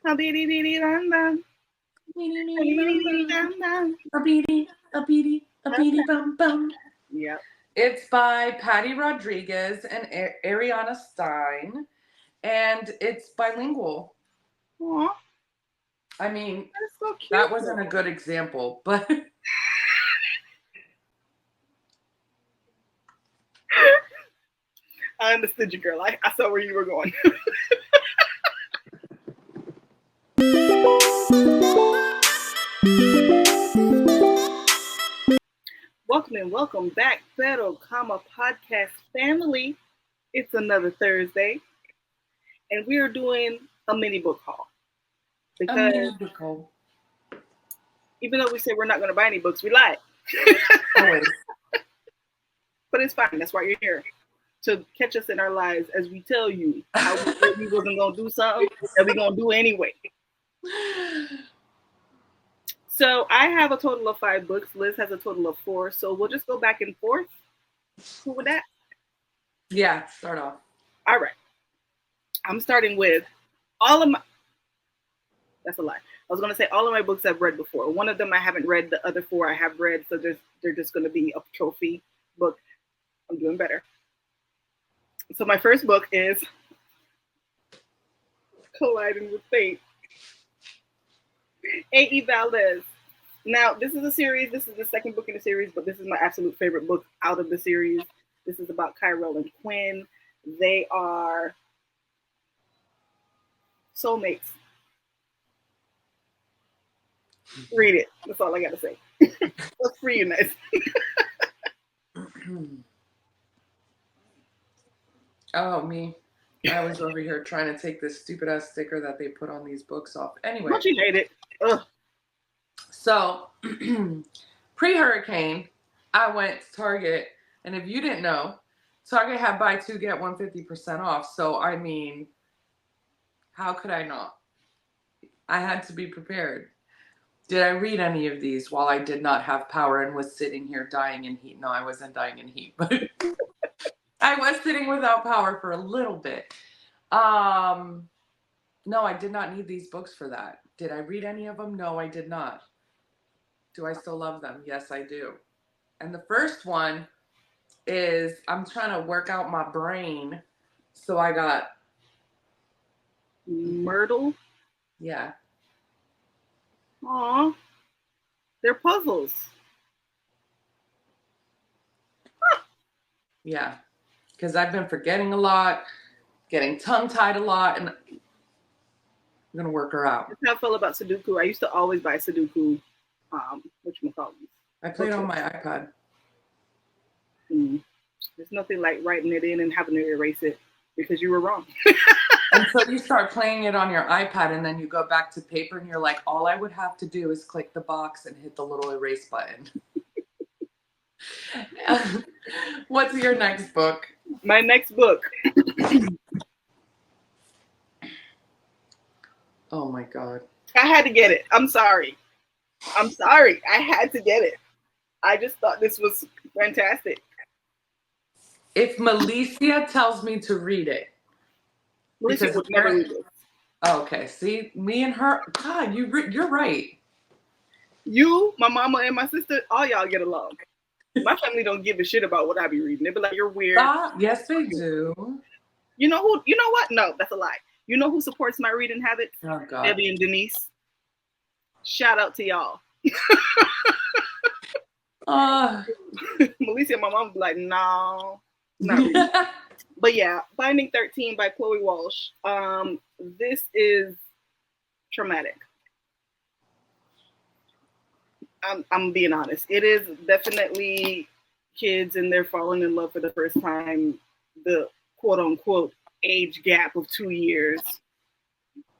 A beady beady dum dum. A beady beady dum dum. A beady, bum bum. Yep. It's by Patty Rodriguez and Ariana Stein, and it's bilingual. Aw, I mean, that's so that cute wasn't a though. good example, but I understood you, girl. I saw where you were going. Welcome and welcome back, Pero Comma Podcast family. It's another Thursday, and we are doing a mini book haul a because musical. even though we say we're not going to buy any books, we lied. Always. But it's fine. That's why you're here to catch us in our lives as we tell you how we said we wasn't going to do something that we're going to do anyway. So I have a total of 5 books. Liz has a total of 4. So we'll just go back and forth. Cool with that? Yeah, start off. All right. I'm starting with all of my. That's a lie. I was going to say all of my books I've read before. One of them I haven't read. The other 4 I have read. So they're just going to be a trophy book. I'm doing better. So my first book is Colliding with Fate. A.E. Valdez. Now, this is a series. This is the second book in the series, but this is my absolute favorite book out of the series. This is about Kyrell and Quinn. They are soulmates. Read it. That's all I got to say. That's for you, nice. Oh, me. I was over here trying to take this stupid ass sticker that they put on these books off. Anyway. Don't you hate it? Ugh. So, pre-hurricane, I went to Target, and if you didn't know, Target had buy two get 150% off. So, I mean, how could I not? I had to be prepared. Did I read any of these while I did not have power and was sitting here dying in heat? No, I wasn't dying in heat, but I was sitting without power for a little bit. No, I did not need these books for that. Did I read any of them? No, I did not. Do I still love them? Yes, I do. And the first one is I'm trying to work out my brain. So I got Myrtle. yeah. Aw. They're puzzles. Yeah. Because I've been forgetting a lot, getting tongue tied a lot, and I'm gonna work her out. That's how I feel about Sudoku. I used to always buy Sudoku. Whatchamacallit? I played on my iPad. There's nothing like writing it in and having to erase it because you were wrong. And so you start playing it on your iPad, and then you go back to paper, and you're like, all I would have to do is click the box and hit the little erase button. What's your next book? My next book. Oh my God. I had to get it. I'm sorry. I had to get it. I just thought this was fantastic. If Malicia tells me to read it, Alicia because would never read this. oh, okay, see, me and her. God, you're right. You, my mama, and my sister, all y'all get along. My family don't give a shit about what I be reading. They be like, "You're weird." Yes, they do. You know who? You know what? No, that's a lie. You know who supports my reading habits? Oh God. Debbie and Denise. Shout out to y'all. Melissa and my mom be like, no, not really. But yeah, Binding 13 by Chloe Walsh. This is traumatic. I'm being honest. It is definitely kids and they're falling in love for the first time. The quote unquote age gap of 2 years.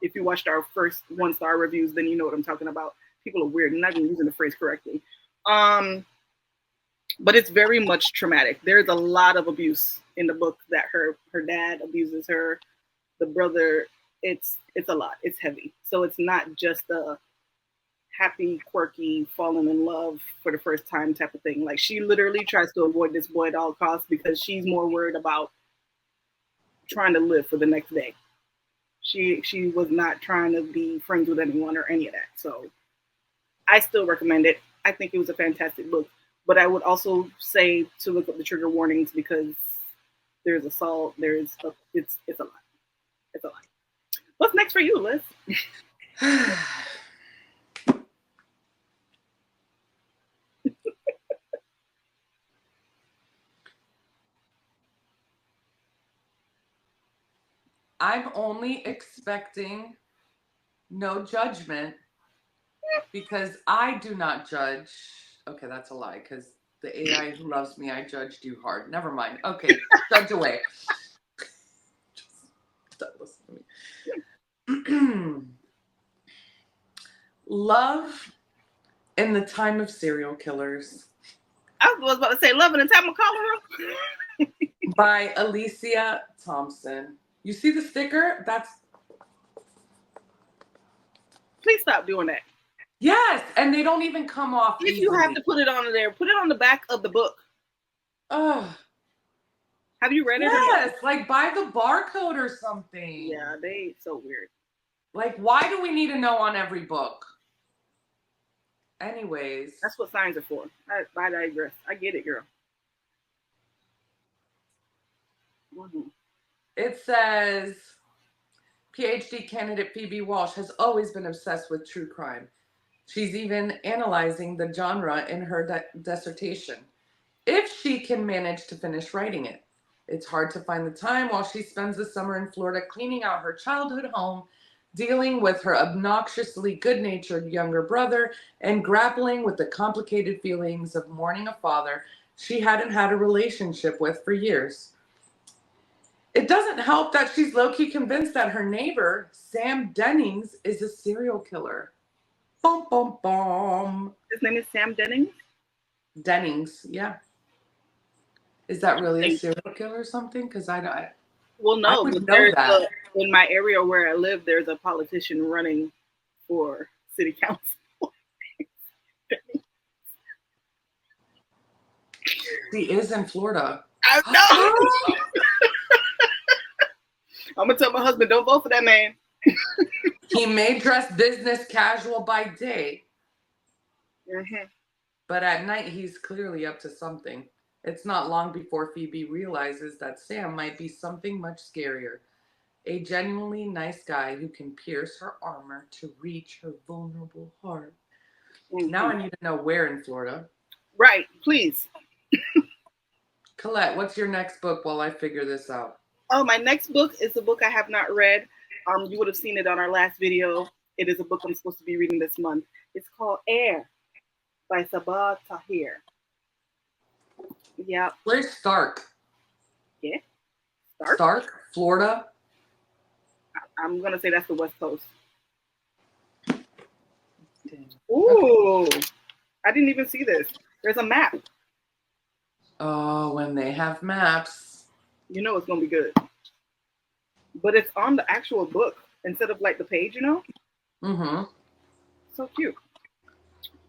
If you watched our first 1-star reviews, then you know what I'm talking about. People are weird. I'm not even using the phrase correctly. But it's very much traumatic. There's a lot of abuse in the book that her dad abuses her, the brother. It's a lot. It's heavy. So it's not just a happy, quirky, falling in love for the first time type of thing. Like she literally tries to avoid this boy at all costs because she's more worried about trying to live for the next day. She was not trying to be friends with anyone or any of that. So I still recommend it. I think it was a fantastic book. But I would also say to look up the trigger warnings because there's assault, it's a lot. It's a lot. What's next for you, Liz? I'm only expecting no judgment because I do not judge. Okay, that's a lie because the AI who loves me, I judged you hard. Never mind. Okay, judge away. Just don't listen to me. Love in the Time of Serial Killers. I was about to say Love in the Time of Cholera by Alicia Thompson. You see the sticker? That's. Please stop doing that. Yes, and they don't even come off. If you have to put it on there, put it on the back of the book. Oh. Have you read it? Yes, like buy the barcode or something. Yeah, they so weird. Like, why do we need to know on every book? Anyways. That's what signs are for. I digress. I get it, girl. Mm-hmm. It says, PhD candidate Phoebe Walsh has always been obsessed with true crime. She's even analyzing the genre in her dissertation, if she can manage to finish writing it. It's hard to find the time while she spends the summer in Florida cleaning out her childhood home, dealing with her obnoxiously good-natured younger brother, and grappling with the complicated feelings of mourning a father she hadn't had a relationship with for years. It doesn't help that she's low-key convinced that her neighbor, Sam Dennings, is a serial killer. Bum, bum, bum. His name is Sam Dennings? Dennings, yeah. Is that really a serial killer or something? Because well, no, but there's in my area where I live, there's a politician running for city council. He is in Florida. I know. I'm gonna tell my husband, don't vote for that man. He may dress business casual by day, but at night he's clearly up to something. It's not long before Phoebe realizes that Sam might be something much scarier. A genuinely nice guy who can pierce her armor to reach her vulnerable heart. Now I need to know where in Florida. Right, please. Colette, what's your next book while I figure this out? Oh, my next book is a book I have not read. You would have seen it on our last video. It is a book I'm supposed to be reading this month. It's called Air by Sabaa Tahir. Yeah. Where's Stark? Yeah. Stark, Florida? I'm going to say that's the West Coast. Ooh. Okay. I didn't even see this. There's a map. Oh, when they have maps. You know it's going to be good. But it's on the actual book instead of like the page, you know? Mm-hmm. So cute.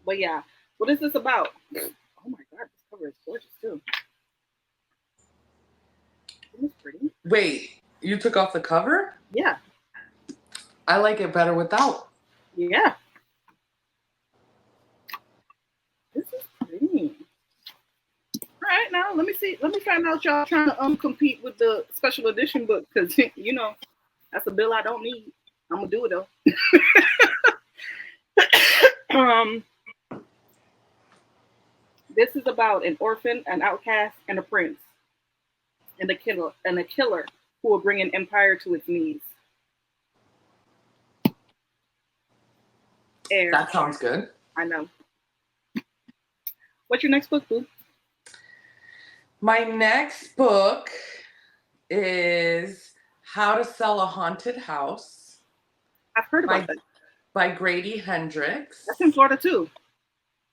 But yeah, what is this about? Oh my God, this cover is gorgeous too. Isn't this pretty? Wait, you took off the cover? Yeah. I like it better without. Yeah. This is pretty. All right, now let me see. Let me find out y'all trying to compete with the special edition book because you know that's a bill I don't need. I'm gonna do it though. This is about an orphan, an outcast, and a prince, and a killer who will bring an empire to its knees. Air. That sounds good. I know. What's your next book, Boo? My next book is How to Sell a Haunted House. I've heard about that. By Grady Hendrix. That's in Florida too.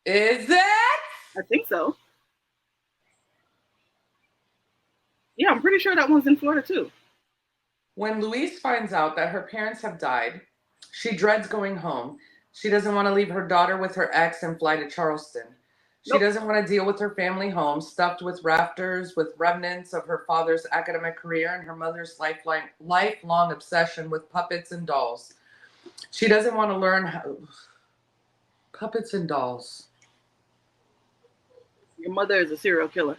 Is it? I think so. Yeah, I'm pretty sure that one's in Florida too. When Louise finds out that her parents have died, she dreads going home. She doesn't want to leave her daughter with her ex and fly to Charleston. She doesn't want to deal with her family home, stuffed with rafters, with remnants of her father's academic career and her mother's lifelong obsession with puppets and dolls. She doesn't want to learn how... Puppets and dolls. Your mother is a serial killer.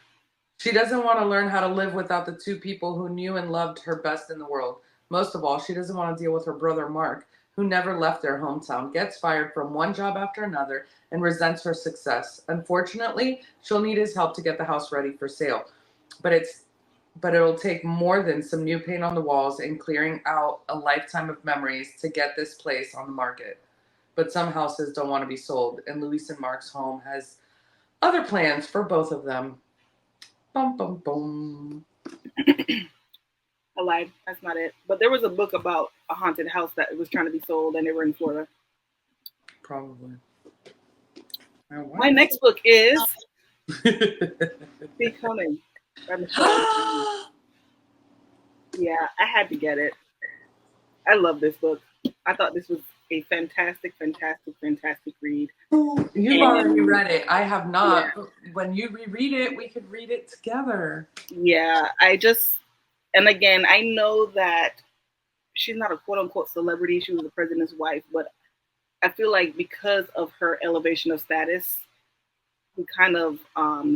She doesn't want to learn how to live without the two people who knew and loved her best in the world. Most of all, she doesn't want to deal with her brother Mark, who never left their hometown, gets fired from one job after another, and resents her success. Unfortunately, she'll need his help to get the house ready for sale. But it'll take more than some new paint on the walls and clearing out a lifetime of memories to get this place on the market. But some houses don't want to be sold, and Louise and Mark's home has other plans for both of them. Bum, bum, bum. I lied. That's not it. But there was a book about a haunted house that was trying to be sold, and they were in Florida. Probably. My next book is Becoming by Michelle. Yeah, I had to get it. I love this book. I thought this was a fantastic read. You've already read it. I have not. Yeah. When you reread it, we could read it together. Yeah, and again, I know that she's not a quote-unquote celebrity. She was the president's wife, but I feel like because of her elevation of status, we kind of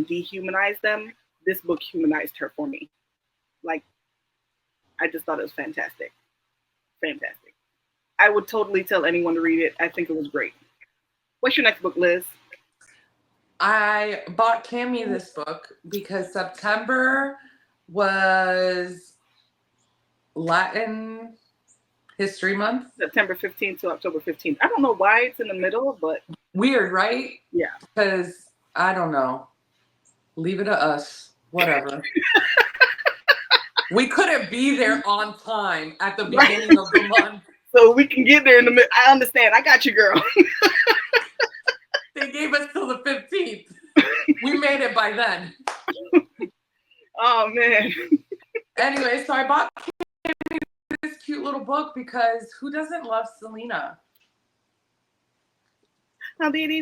dehumanized them. This book humanized her for me. Like, I just thought it was fantastic. Fantastic. I would totally tell anyone to read it. I think it was great. What's your next book, Liz? I bought Cami this book because September was Latin History Month. September 15th to October 15th. I don't know why it's in the middle, but... Weird, right? Yeah. Because, I don't know. Leave it to us. Whatever. We couldn't be there on time at the beginning of the month. So we can get there in the middle. I understand. I got you, girl. They gave us till the 15th. We made it by then. Oh, man. Anyway, so I bought this cute little book because who doesn't love Selena? A beady,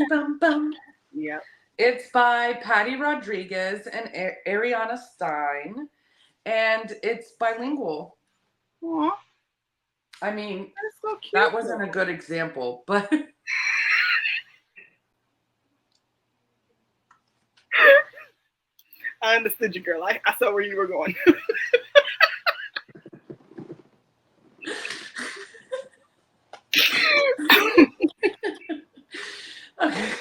bum bum. Yep. It's by Patty Rodriguez and Ariana Stein, and it's bilingual. Aww. I mean, so cute, that wasn't a good example, but... I understood you, girl. I saw where you were going. Okay.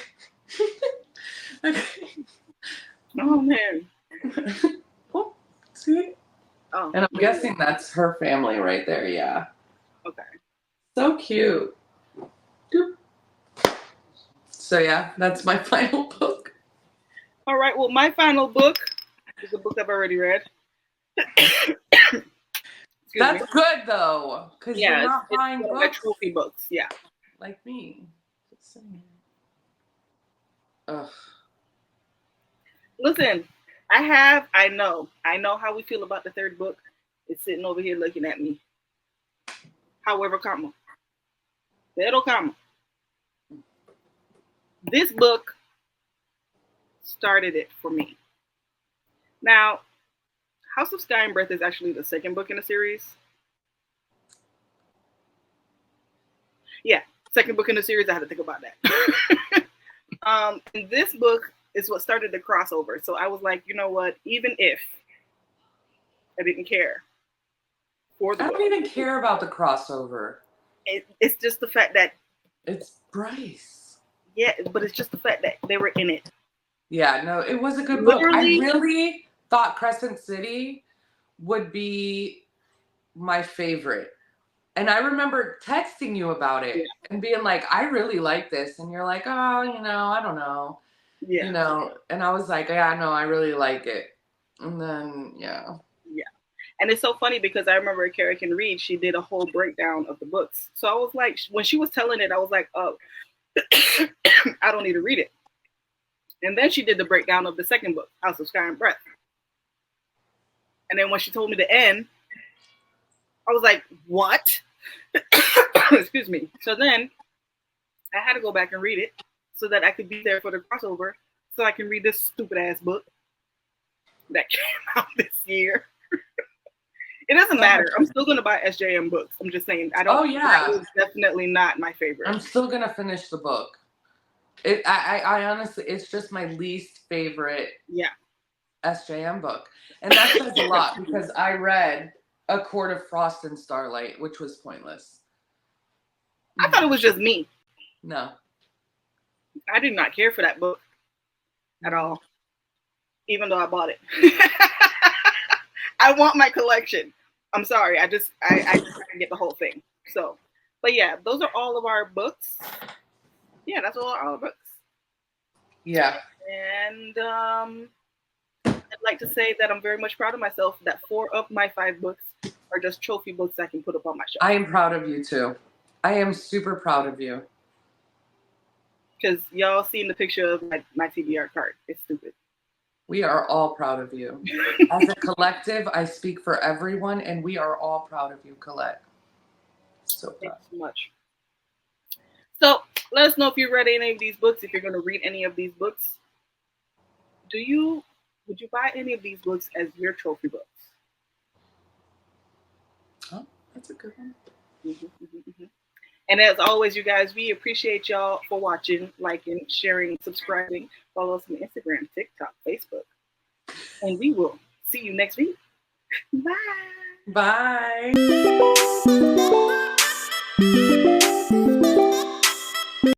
Okay. Oh, man. Oh, see? Oh, and I'm guessing that's her family right there, yeah. Okay. So cute. Doop. So, yeah, that's my final book. All right, well, my final book is a book I've already read. That's good, though, because you're not buying books. Trophy books, yeah. Like me. Just saying. Ugh. Listen, I know how we feel about the third book. It's sitting over here looking at me. However, pero comma. This book started it for me. Now, House of Sky and Breath is actually the second book in the series. Yeah, second book in the series. I had to think about that. And this book is what started the crossover. So I was like, you know what? Even if I didn't care for the I don't even care about the crossover. It's just the fact that it's Bryce. Yeah, but it's just the fact that they were in it. Yeah, no, it was a good book. I really thought Crescent City would be my favorite. And I remember texting you about it and being like, I really like this. And you're like, oh, I don't know. Yeah. And I was like, yeah, no, I really like it. And then, yeah. Yeah. And it's so funny because I remember Kara Can Read, she did a whole breakdown of the books. So I was like, when she was telling it, I was like, oh, I don't need to read it. And then she did the breakdown of the second book, House of Sky and Breath. And then when she told me the end, I was like, what? Excuse me. So then I had to go back and read it so that I could be there for the crossover, so I can read this stupid ass book that came out this year. It doesn't matter. I'm still gonna buy SJM books. I'm just saying I don't. Oh yeah, that was definitely not my favorite. I'm still gonna finish the book. I honestly, it's just my least favorite. Yeah. SJM book, and that says a lot because I read A Court of Frost and Starlight, which was pointless. I thought it was just me. No, I did not care for that book at all, even though I bought it. I want my collection. I'm sorry. I just can't get the whole thing. So, but yeah, those are all of our books. Yeah, that's all our books. Yeah. And I'd like to say that I'm very much proud of myself that 4 of my 5 books are just trophy books I can put up on my shelf. I am proud of you too. I am super proud of you. Because y'all seen the picture of my TBR card. It's stupid. We are all proud of you. As a collective, I speak for everyone, and we are all proud of you, Colette. So proud. Thanks so much. So let us know if you read any of these books, if you're going to read any of these books. Would you buy any of these books as your trophy books? Oh, that's a good one. Mm-hmm. And as always, you guys, we appreciate y'all for watching, liking, sharing, subscribing. Follow us on Instagram, TikTok, Facebook. And we will see you next week. Bye. Bye.